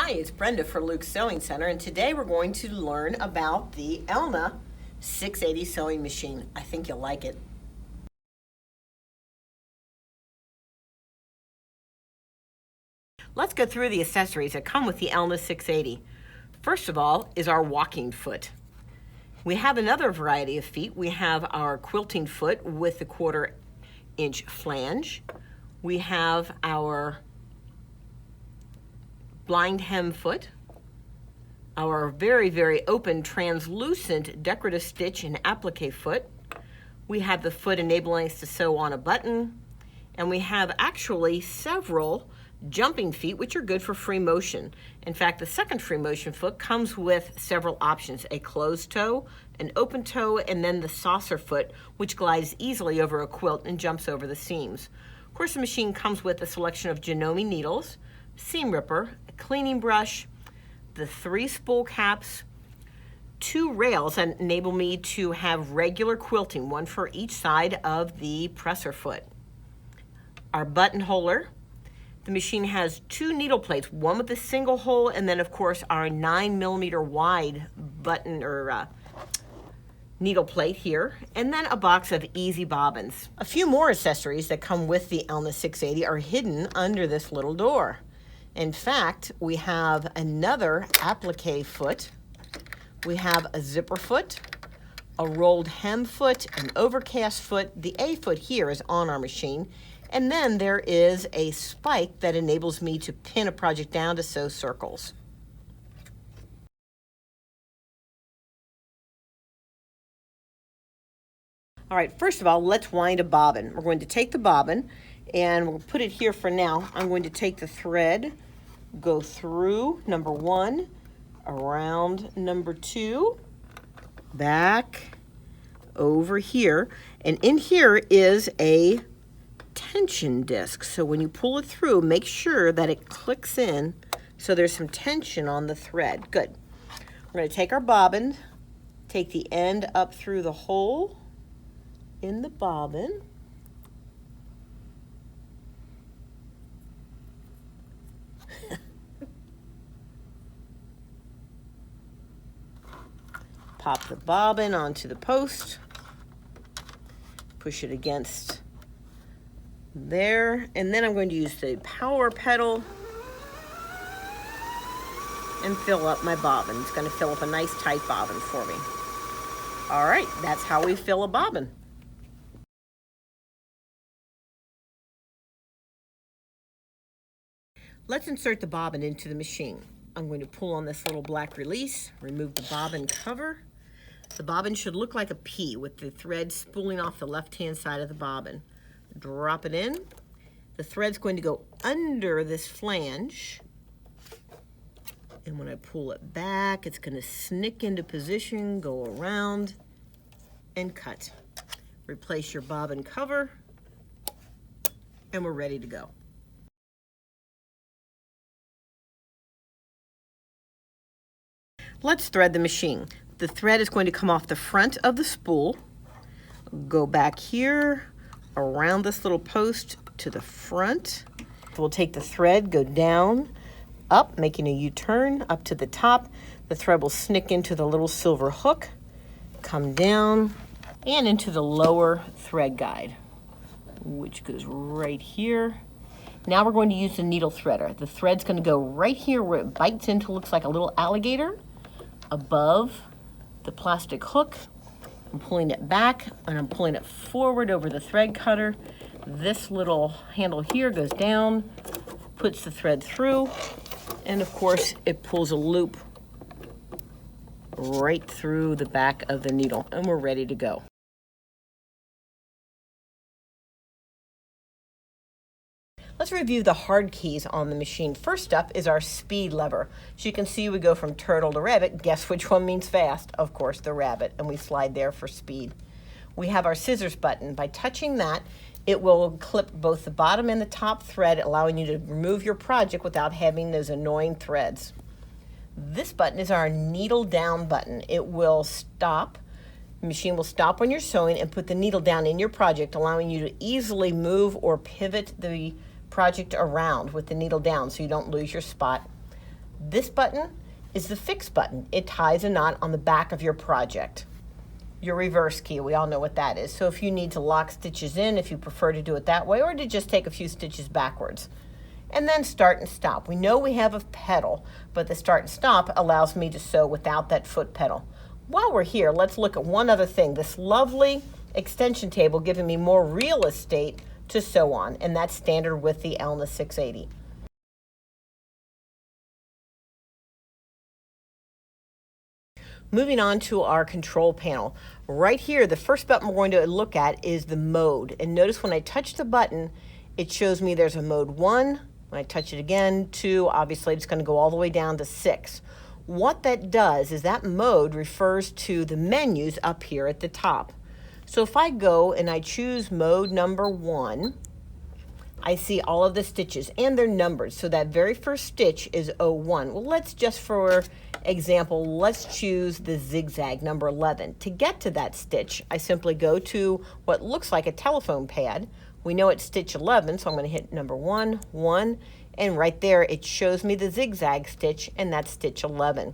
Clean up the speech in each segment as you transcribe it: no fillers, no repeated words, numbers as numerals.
Hi, it's Brenda for Luke's Sewing Center, and today we're going to learn about the Elna 680 sewing machine. I think you'll like it. Let's go through the accessories that come with the Elna 680. First of all is our walking foot. We have another variety of feet. We have our quilting foot with the 1/4 inch flange. We have our blind hem foot, our very open translucent decorative stitch and applique foot. We have the foot enabling us to sew on a button, and we have actually several jumping feet which are good for free motion. In fact, the second free motion foot comes with several options: a closed toe, an open toe, and then the saucer foot, which glides easily over a quilt and jumps over the seams. Of course, the machine comes with a selection of Janome needles, seam ripper, a cleaning brush, the 3 spool caps, 2 rails that enable me to have regular quilting, one for each side of the presser foot. Our buttonholer. The machine has 2 needle plates, one with a single hole, and then of course our 9mm wide button or needle plate here, and then a box of easy bobbins. A few more accessories that come with the Elna 680 are hidden under this little door. In fact, we have another applique foot, we have a zipper foot, a rolled hem foot, an overcast foot. The A foot here is on our machine, and then there is a spike that enables me to pin a project down to sew circles. All right, first of all, let's wind a bobbin. We're going to take the bobbin and we'll put it here for now. I'm going to take the thread, go through number 1, around number 2, back over here, and in here is a tension disc. So when you pull it through, make sure that it clicks in so there's some tension on the thread. Good. We're going to take our bobbin, take the end up through the hole in the bobbin, pop the bobbin onto the post, push it against there, and then I'm going to use the power pedal and fill up my bobbin. It's going to fill up a nice tight bobbin for me. All right, that's how we fill a bobbin. Let's insert the bobbin into the machine. I'm going to pull on this little black release, remove the bobbin cover. The bobbin should look like a P with the thread spooling off the left-hand side of the bobbin. Drop it in. The thread's going to go under this flange. And when I pull it back, it's going to snick into position, go around, and cut. Replace your bobbin cover, and we're ready to go. Let's thread the machine. The thread is going to come off the front of the spool, go back here, around this little post to the front. We'll take the thread, go down, up, making a U-turn, up to the top. The thread will snick into the little silver hook, come down, and into the lower thread guide, which goes right here. Now we're going to use the needle threader. The thread's going to go right here where it bites into, looks like a little alligator, above the plastic hook. I'm pulling it back and I'm pulling it forward over the thread cutter. This little handle here goes down, puts the thread through, and of course it pulls a loop right through the back of the needle, and we're ready to go. Let's review the hard keys on the machine. First up is our speed lever. As you can see, we go from turtle to rabbit. Guess which one means fast? Of course, the rabbit, and we slide there for speed. We have our scissors button. By touching that, it will clip both the bottom and the top thread, allowing you to remove your project without having those annoying threads. This button is our needle down button. It will stop. The machine will stop when you're sewing and put the needle down in your project, allowing you to easily move or pivot the project around with the needle down so you don't lose your spot. This button is the fix button. It ties a knot on the back of your project. Your reverse key, we all know what that is. So if you need to lock stitches in, if you prefer to do it that way, or to just take a few stitches backwards. And then start and stop. We know we have a pedal, but the start and stop allows me to sew without that foot pedal. While we're here, let's look at one other thing. This lovely extension table giving me more real estate to sew on, and that's standard with the Elna 680. Moving on to our control panel. Right here, the first button we're going to look at is the mode. And notice when I touch the button, it shows me there's a mode 1. When I touch it again, 2, obviously it's going to go all the way down to 6. What that does is that mode refers to the menus up here at the top. So if I go and I choose mode number 1, I see all of the stitches and they're numbered. So that very first stitch is 01. Well, let's just for example, let's choose the zigzag number 11. To get to that stitch, I simply go to what looks like a telephone pad. We know it's stitch 11, so I'm going to hit number 1, 1, and right there it shows me the zigzag stitch, and that's stitch 11.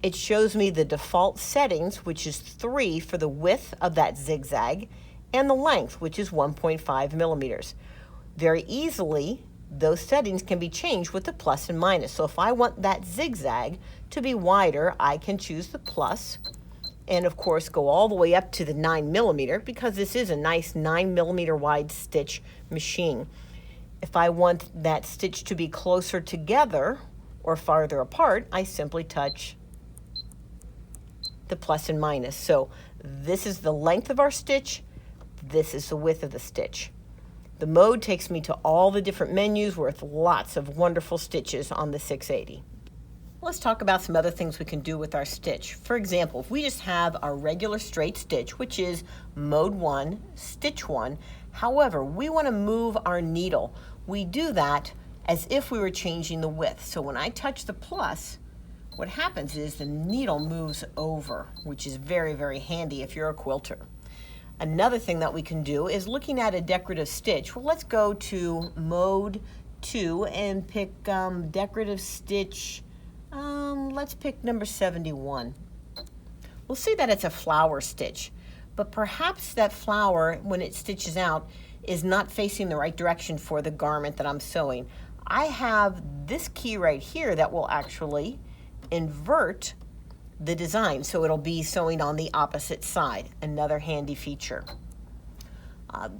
It shows me the default settings, which is 3 for the width of that zigzag, and the length, which is 1.5 millimeters. Very easily, those settings can be changed with the plus and minus. So if I want that zigzag to be wider, I can choose the plus, and of course go all the way up to the 9 millimeter, because this is a nice 9 millimeter wide stitch machine. If I want that stitch to be closer together or farther apart, I simply touch the plus and minus. So this is the length of our stitch, this is the width of the stitch. The mode takes me to all the different menus with lots of wonderful stitches on the 680. Let's talk about some other things we can do with our stitch. For example, if we just have our regular straight stitch, which is mode 1, stitch 1, however, we want to move our needle. We do that as if we were changing the width. So when I touch the plus, what happens is the needle moves over, which is very, very handy if you're a quilter. Another thing that we can do is looking at a decorative stitch. Well, let's go to mode 2 and pick decorative stitch. Let's pick number 71. We'll see that it's a flower stitch, but perhaps that flower, when it stitches out, is not facing the right direction for the garment that I'm sewing. I have this key right here that will actually invert the design, so it'll be sewing on the opposite side. Another handy feature.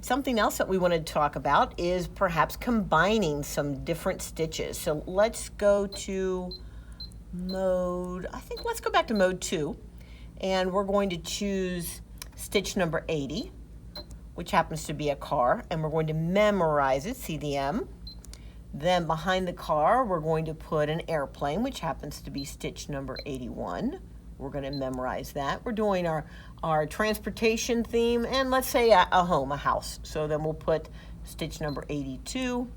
Something else that we want to talk about is perhaps combining some different stitches. So let's go to mode, let's go back to mode 2, and we're going to choose stitch number 80, which happens to be a car, and we're going to memorize it, see the M. Then behind the car, we're going to put an airplane, which happens to be stitch number 81. We're going to memorize that. We're doing our transportation theme, and let's say a home, a house. So then we'll put stitch number 82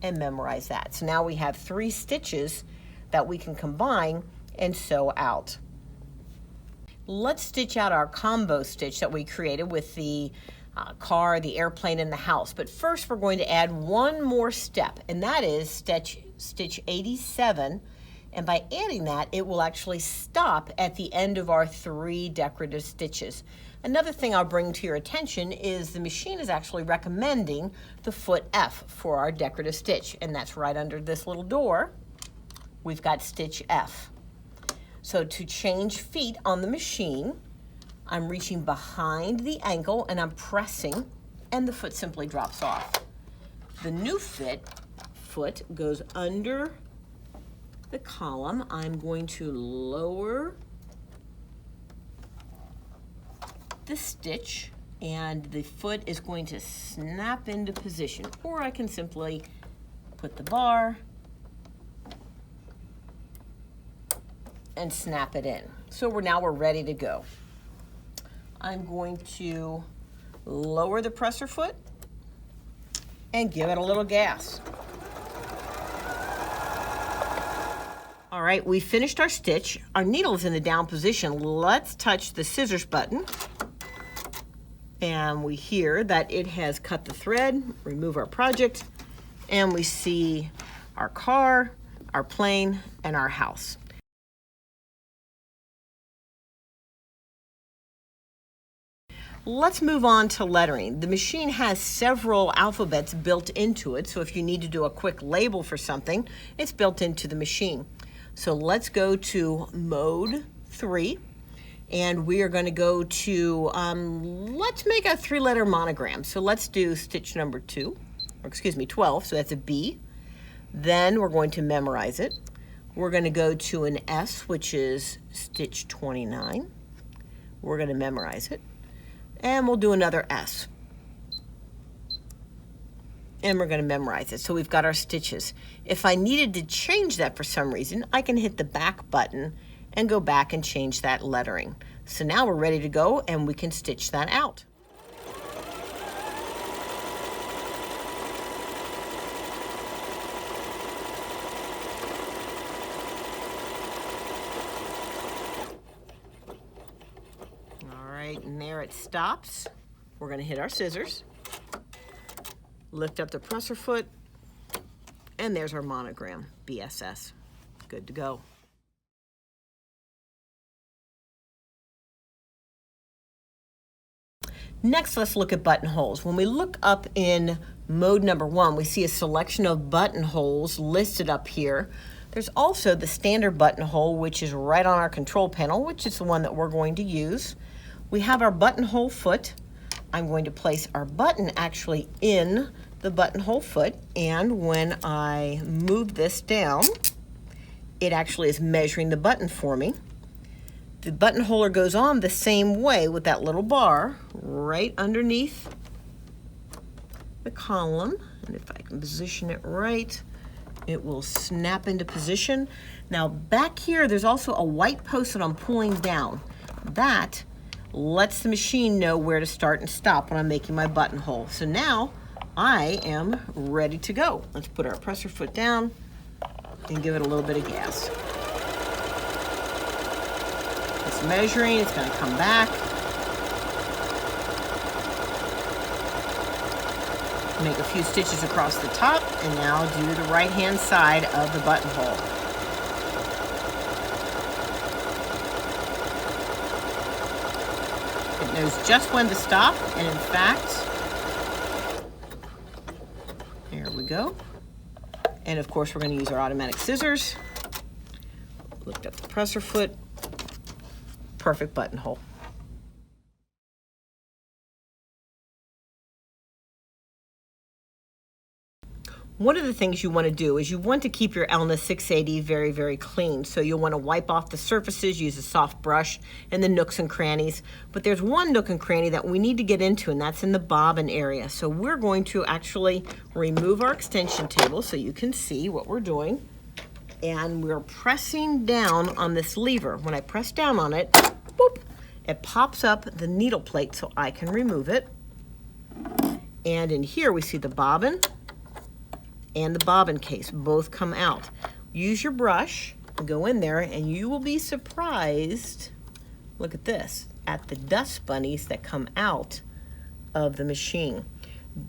and memorize that. So now we have 3 stitches that we can combine and sew out. Let's stitch out our combo stitch that we created with the car, the airplane, and the house. But first we're going to add one more step, and that is stitch 87. And by adding that, it will actually stop at the end of our 3 decorative stitches. Another thing I'll bring to your attention is the machine is actually recommending the foot F for our decorative stitch, and that's right under this little door. We've got stitch F. So to change feet on the machine, I'm reaching behind the ankle and I'm pressing, and the foot simply drops off. The new foot goes under the column. I'm going to lower the stitch and the foot is going to snap into position, or I can simply put the bar and snap it in. So now we're ready to go. I'm going to lower the presser foot and give it a little gas. All right, we finished our stitch. Our needle is in the down position. Let's touch the scissors button. And we hear that it has cut the thread. Remove our project. And we see our car. our plane, and our house. Let's move on to lettering. The machine has several alphabets built into it, so if you need to do a quick label for something, it's built into the machine. So let's go to mode 3, and we are going to go to, let's make a 3-letter monogram. So let's do stitch number 12, so that's a B. Then we're going to memorize it. We're going to go to an S, which is stitch 29. We're going to memorize it. And we'll do another S. And we're going to memorize it. So we've got our stitches. If I needed to change that for some reason, I can hit the back button and go back and change that lettering. So now we're ready to go and we can stitch that out. And there it stops. We're going to hit our scissors, lift up the presser foot, and there's our monogram, BSS. Good to go. Next, let's look at buttonholes. When we look up in mode number 1, we see a selection of buttonholes listed up here. There's also the standard buttonhole, which is right on our control panel, which is the one that we're going to use. We have our buttonhole foot. I'm going to place our button actually in the buttonhole foot, and when I move this down, it actually is measuring the button for me. The buttonholer goes on the same way with that little bar right underneath the column, and if I can position it right, it will snap into position. Now back here, there's also a white post that I'm pulling down. That lets the machine know where to start and stop when I'm making my buttonhole. So now I am ready to go. Let's put our presser foot down and give it a little bit of gas. It's measuring, it's going to come back. Make a few stitches across the top and now do the right-hand side of the buttonhole. It knows just when to stop, and in fact, there we go. And of course, we're going to use our automatic scissors. Lift up the presser foot. Perfect buttonhole. One of the things you want to do is you want to keep your Elna 680 very, very clean. So you'll want to wipe off the surfaces, use a soft brush, and the nooks and crannies. But there's one nook and cranny that we need to get into, and that's in the bobbin area. So we're going to actually remove our extension table so you can see what we're doing. And we're pressing down on this lever. When I press down on it, boop, it pops up the needle plate so I can remove it. And in here we see the bobbin and the bobbin case both come out. Use your brush, go in there, and you will be surprised, look at this, at the dust bunnies that come out of the machine.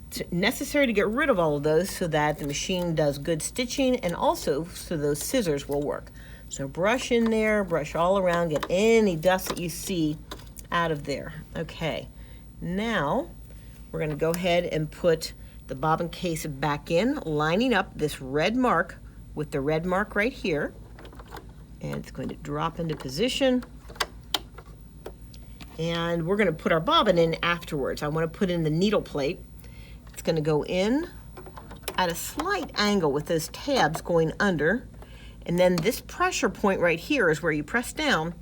It's necessary to get rid of all of those so that the machine does good stitching and also so those scissors will work. So brush in there, brush all around, get any dust that you see out of there. Okay, now we're going to go ahead and put the bobbin case back in, lining up this red mark with the red mark right here. And it's going to drop into position. And we're going to put our bobbin in afterwards. I want to put in the needle plate. It's going to go in at a slight angle with those tabs going under. And then this pressure point right here is where you press down,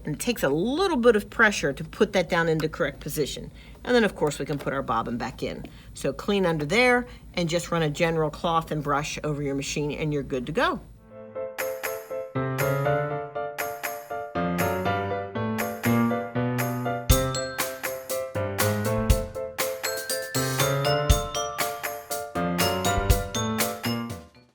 and it takes a little bit of pressure to put that down into correct position. And then of course we can put our bobbin back in. So clean under there and just run a general cloth and brush over your machine and you're good to go.